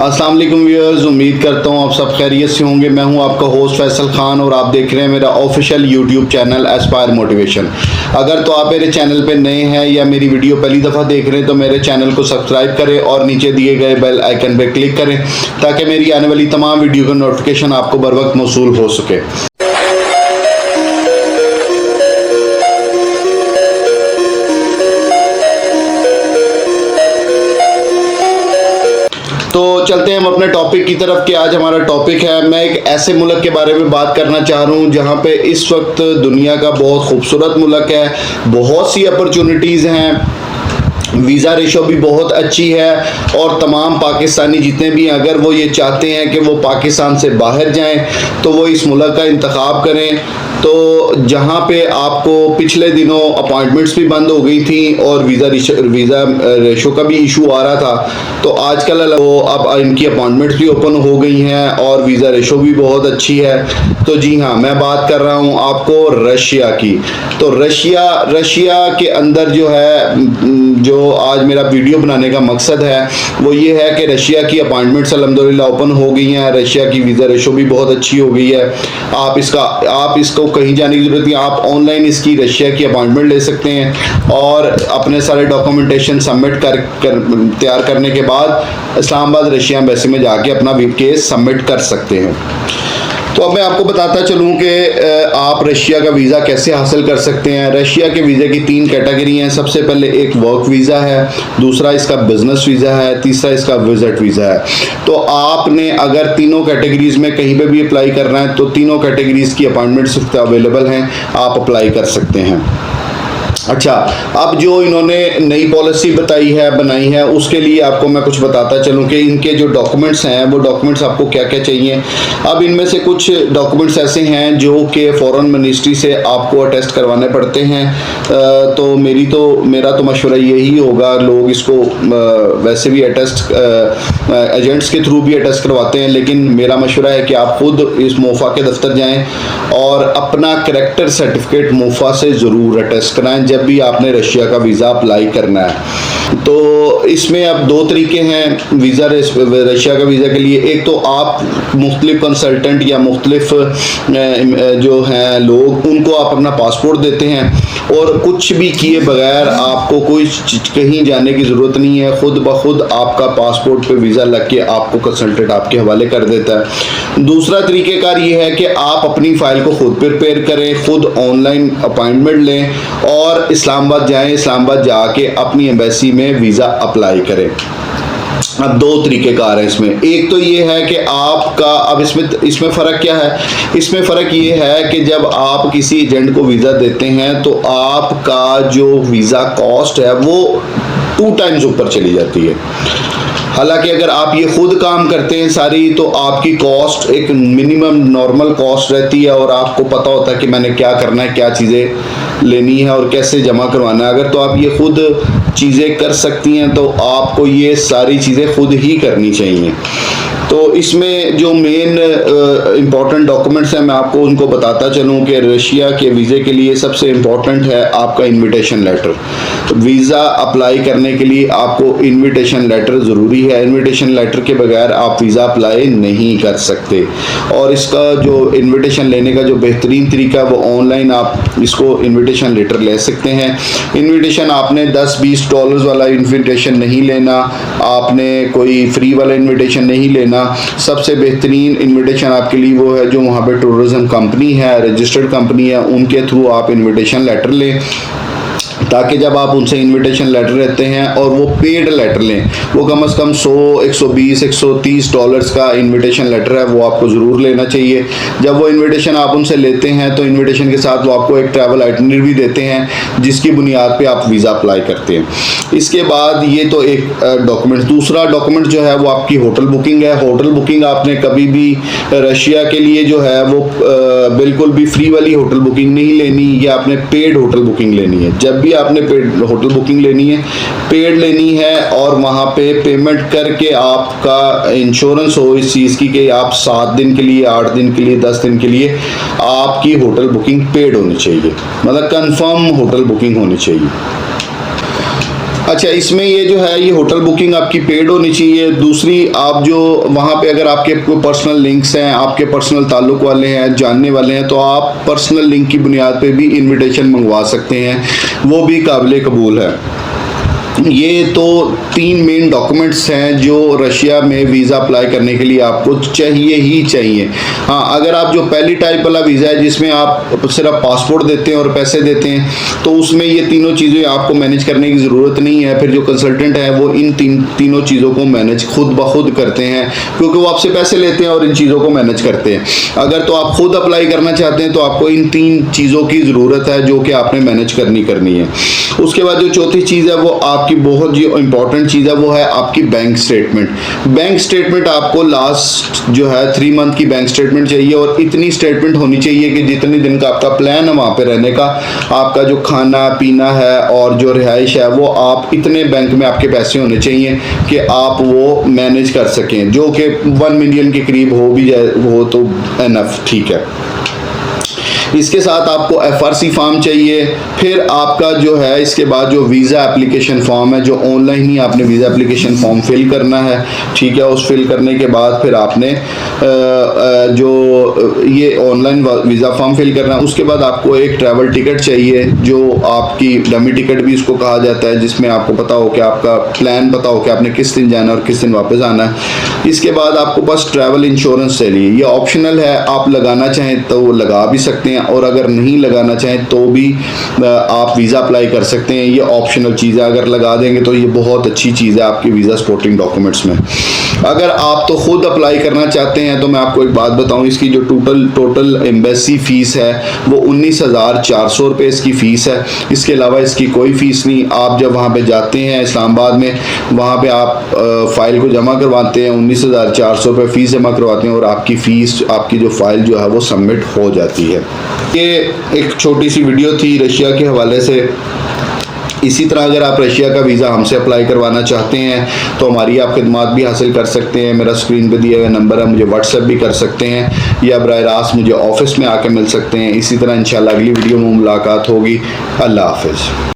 अस्सलाम वालेकुम व्यूअर्स, उम्मीद करता हूँ आप सब खैरियत से होंगे। मैं हूँ आपका होस्ट फैसल खान और आप देख रहे हैं मेरा official YouTube channel Aspire motivation. अगर तो आप मेरे चैनल पे नए हैं या मेरी वीडियो पहली दफ़ा देख रहे हैं तो मेरे चैनल को सब्सक्राइब करें और नीचे दिए गए बेल आइकन पर क्लिक करें ताकि मेरी आने वाली तमाम वीडियो का नोटिफिकेशन आपको बर वक्त मौसूल हो सके। तो चलते हैं हम अपने टॉपिक की तरफ कि आज हमारा टॉपिक है, मैं एक ऐसे मुल्क के बारे में बात करना चाह रहा हूँ जहाँ पे इस वक्त दुनिया का बहुत खूबसूरत मुल्क है, बहुत सी अपॉर्चुनिटीज़ हैं, वीज़ा रेशो भी बहुत अच्छी है और तमाम पाकिस्तानी जितने भी हैं अगर वो ये चाहते हैं कि वो पाकिस्तान से बाहर जाएं तो वो इस मुल्क का इंतखाब करें। तो जहाँ पे आपको पिछले दिनों अपॉइंटमेंट्स भी बंद हो गई थी और वीज़ा रेशो का भी इशू आ रहा था, तो आजकल वो अब इनकी अपॉइंटमेंट्स भी ओपन हो गई हैं और वीज़ा रेशो भी बहुत अच्छी है। तो जी हाँ, मैं बात कर रहा हूँ आपको रशिया की। तो रशिया के अंदर जो है, जो आज मेरा वीडियो बनाने का मकसद है वो ये है कि रशिया की अपॉइंटमेंट्स अल्हम्दुलिल्लाह ओपन हो गई हैं, रशिया की वीज़ा रेशो भी बहुत अच्छी हो गई है। आप इसको कहीं जाने की ज़रूरत नहीं, आप ऑनलाइन इसकी रशिया की अपॉइंटमेंट ले सकते हैं और अपने सारे डॉक्यूमेंटेशन सबमिट तैयार करने के बाद इस्लामाबाद रशिया एम्बेसी में जाके अपना केस सबमिट कर सकते हैं। तो अब मैं आपको बताता चलूँ कि आप रशिया का वीज़ा कैसे हासिल कर सकते हैं। रशिया के वीज़े की 3 कैटेगरी हैं। सबसे पहले एक वर्क वीज़ा है, दूसरा इसका बिज़नेस वीज़ा है, तीसरा इसका विजिट वीज़ा है। तो आपने अगर तीनों कैटेगरीज़ में कहीं पे भी अप्लाई करना है तो तीनों कैटेगरीज़ की अपॉइंटमेंट्स अवेलेबल हैं, आप अप्लाई कर सकते हैं। अच्छा, अब जो इन्होंने नई पॉलिसी बनाई है उसके लिए आपको मैं कुछ बताता चलूँ कि इनके जो डॉक्यूमेंट्स हैं वो डॉक्यूमेंट्स आपको क्या क्या चाहिए। अब इनमें से कुछ डॉक्यूमेंट्स ऐसे हैं जो कि फॉरेन मिनिस्ट्री से आपको अटेस्ट करवाने पड़ते हैं। तो मेरा तो मशवरा यही होगा, लोग इसको वैसे भी अटेस्ट एजेंट्स के थ्रू भी अटेस्ट करवाते हैं, लेकिन मेरा मशवरा है कि आप खुद इस मोफा के दफ्तर जाएँ और अपना करैक्टर सर्टिफिकेट मोफा से ज़रूर अटेस्ट कराएँ जब भी आपने रशिया का वीज़ा अप्लाई करना है। तो इसमें अब 2 तरीके हैं रशिया का वीज़ा के लिए। एक तो आप मुख्तलिफ कंसल्टेंट या मुख्तलिफ जो हैं लोग उनको आप अपना पासपोर्ट देते हैं और कुछ भी किए बगैर आपको कोई कहीं जाने की ज़रूरत नहीं है, खुद ब खुद आपका पासपोर्ट पे वीज़ा लग के आपको कंसल्टेंट आपके हवाले कर देता है। दूसरा तरीक़ेकार ये है कि आप अपनी फ़ाइल को खुद प्रिपेयर करें, खुद ऑनलाइन अपॉइंटमेंट लें और इस्लामाबाद जाएं, इस्लामाबाद जाके अपनी एम्बेसी में वीज़ा अप्लाई करें। अब 2 तरीक़ेकार हैं इसमें। एक तो ये है कि आपका अब इसमें फ़र्क क्या है, इसमें फ़र्क ये है कि जब आप किसी एजेंट को वीज़ा देते हैं तो आपका जो वीज़ा कॉस्ट है वो 2 टाइम्स ऊपर चली जाती है। हालांकि अगर आप ये खुद काम करते हैं सारी तो आपकी कॉस्ट एक मिनिमम नॉर्मल कॉस्ट रहती है और आपको पता होता है कि मैंने क्या करना है, क्या चीज़ें लेनी है और कैसे जमा करवाना है। अगर तो आप ये खुद चीज़ें कर सकती हैं तो आपको ये सारी चीज़ें खुद ही करनी चाहिए। तो इसमें जो मेन इम्पॉर्टेंट डॉक्यूमेंट्स हैं मैं आपको उनको बताता चलूँ कि रशिया के वीज़े के लिए सबसे इम्पॉर्टेंट है आपका इनविटेशन लेटर। वीज़ा अप्लाई करने के लिए आपको इनविटेशन लेटर ज़रूरी है, इनविटेशन लेटर के बगैर आप वीज़ा अप्लाई नहीं कर सकते। और इसका जो इनविटेशन लेने का जो बेहतरीन तरीका वो ऑनलाइन आप इसको इनविटेशन लेटर ले सकते हैं। इनविटेशन आपने $10-20 वाला इनविटेशन नहीं लेना, आपने कोई फ्री वाला इनविटेशन नहीं लेना। सबसे बेहतरीन इनविटेशन आपके लिए वो है जो वहाँ पे टूरिज्म कंपनी है, रजिस्टर्ड कंपनी है, उनके थ्रू आप इनविटेशन लेटर लें ताकि जब आप उनसे इनविटेशन लेटर लेते हैं और वो पेड लेटर लें, वो कम से कम $100, $120, $130 का इनविटेशन लेटर है वो आपको ज़रूर लेना चाहिए। जब वो इनविटेशन आप उनसे लेते हैं तो इनविटेशन के साथ वो आपको एक ट्रैवल आइटनरी भी देते हैं जिसकी बुनियाद पे आप वीज़ा अप्लाई करते हैं। इसके बाद ये तो एक डॉक्यूमेंट। दूसरा डॉक्यूमेंट जो है वो आपकी होटल बुकिंग है। होटल बुकिंग आपने कभी भी रशिया के लिए जो है वो बिल्कुल भी फ्री वाली होटल बुकिंग नहीं लेनी, या आपने पेड होटल बुकिंग लेनी है। जब भी आपने पेड होटल बुकिंग लेनी है, पेड लेनी है और वहाँ पे पेमेंट करके आपका इंश्योरेंस हो इस चीज़ की कि आप 7 दिन के लिए, 8 दिन के लिए, 10 दिन के लिए आपकी होटल बुकिंग पेड होनी चाहिए, मतलब कंफर्म होटल बुकिंग होनी चाहिए। अच्छा, इसमें ये जो है ये होटल बुकिंग आपकी पेड होनी चाहिए। दूसरी, आप जो वहाँ पे अगर आपके कोई पर्सनल लिंक्स हैं, आपके पर्सनल ताल्लुक वाले हैं, जानने वाले हैं, तो आप पर्सनल लिंक की बुनियाद पे भी इनविटेशन मंगवा सकते हैं, वो भी काबिल कबूल है। ये तो 3 मेन डॉक्यूमेंट्स हैं जो रशिया में वीज़ा अप्लाई करने के लिए आपको चाहिए ही चाहिए। हाँ, अगर आप जो पहली टाइप वाला वीज़ा है जिसमें आप सिर्फ पासपोर्ट देते हैं और पैसे देते हैं, तो उसमें ये तीनों चीज़ें आपको मैनेज करने की ज़रूरत नहीं है। फिर जो कंसल्टेंट है वो इन तीनों चीज़ों को मैनेज खुद ब खुद करते हैं, क्योंकि वो आपसे पैसे लेते हैं और इन चीज़ों को मैनेज करते हैं। अगर तो आप खुद अप्लाई करना चाहते हैं तो आपको इन 3 चीज़ों की ज़रूरत है जो कि आपने मैनेज करनी है। उसके बाद जो चौथी चीज़ है वो आपकी बहुत जो इम्पोर्टेंट चीज़ है वो है आपकी बैंक स्टेटमेंट। बैंक स्टेटमेंट आपको लास्ट जो है 3 मंथ की बैंक स्टेटमेंट चाहिए, और इतनी स्टेटमेंट होनी चाहिए कि जितने दिन का आपका प्लान है वहाँ पे रहने का, आपका जो खाना पीना है और जो रिहाइश है, वो आप इतने बैंक में आपके पैसे होने चाहिए कि आप वो मैनेज कर सकें, जो कि 1 मिलियन के करीब हो भी जाए वो तो एनफ ठीक है। इसके साथ आपको FRC फॉर्म चाहिए। फिर आपका जो है इसके बाद जो वीज़ा एप्लीकेशन फॉर्म है, जो ऑनलाइन ही आपने वीज़ा एप्लीकेशन फॉर्म फिल करना है, ठीक है। उस फिल करने के बाद फिर आपने जो ये ऑनलाइन वीज़ा फॉर्म फिल करना है। उसके बाद आपको एक ट्रैवल टिकट चाहिए, जो आपकी डमी टिकट भी इसको कहा जाता है, जिसमें आपको पता हो कि आपका प्लान पता हो कि आपने किस दिन जाना है और किस दिन वापस आना है। इसके बाद आपको बस ट्रैवल इंश्योरेंस चाहिए। ये ऑप्शनल है, आप लगाना चाहें तो वो लगा भी सकते हैं, और अगर नहीं लगाना चाहें तो भी आप वीज़ा अप्लाई कर सकते हैं। ये ऑप्शनल चीज़ है, अगर लगा देंगे तो ये बहुत अच्छी चीज़ है आपकी वीज़ा सपोर्टिंग डॉक्यूमेंट्स में। अगर आप तो खुद अप्लाई करना चाहते हैं तो मैं आपको एक बात बताऊं, इसकी जो टोटल एम्बेसी फ़ीस है वो 19,400 रुपये इसकी फ़ीस है। इसके अलावा इसकी कोई फ़ीस नहीं। आप जब वहाँ पे जाते हैं इस्लामाबाद में, वहाँ पे आप फ़ाइल को जमा करवाते हैं, 19,400 रुपये फ़ीस जमा करवाते हैं, और आपकी फ़ीस, आपकी जो फ़ाइल जो है वो सबमिट हो जाती है। ये एक छोटी सी वीडियो थी रशिया के हवाले से। इसी तरह अगर आप रशिया का वीज़ा हमसे अप्लाई करवाना चाहते हैं तो हमारी आप खिदमात भी हासिल कर सकते हैं। मेरा स्क्रीन पे दिया हुआ नंबर है, मुझे व्हाट्सएप भी कर सकते हैं, या बराह रास्त मुझे ऑफिस में आके मिल सकते हैं। इसी तरह इंशाल्लाह अगली वीडियो में मुलाकात होगी। अल्लाह हाफ़िज़।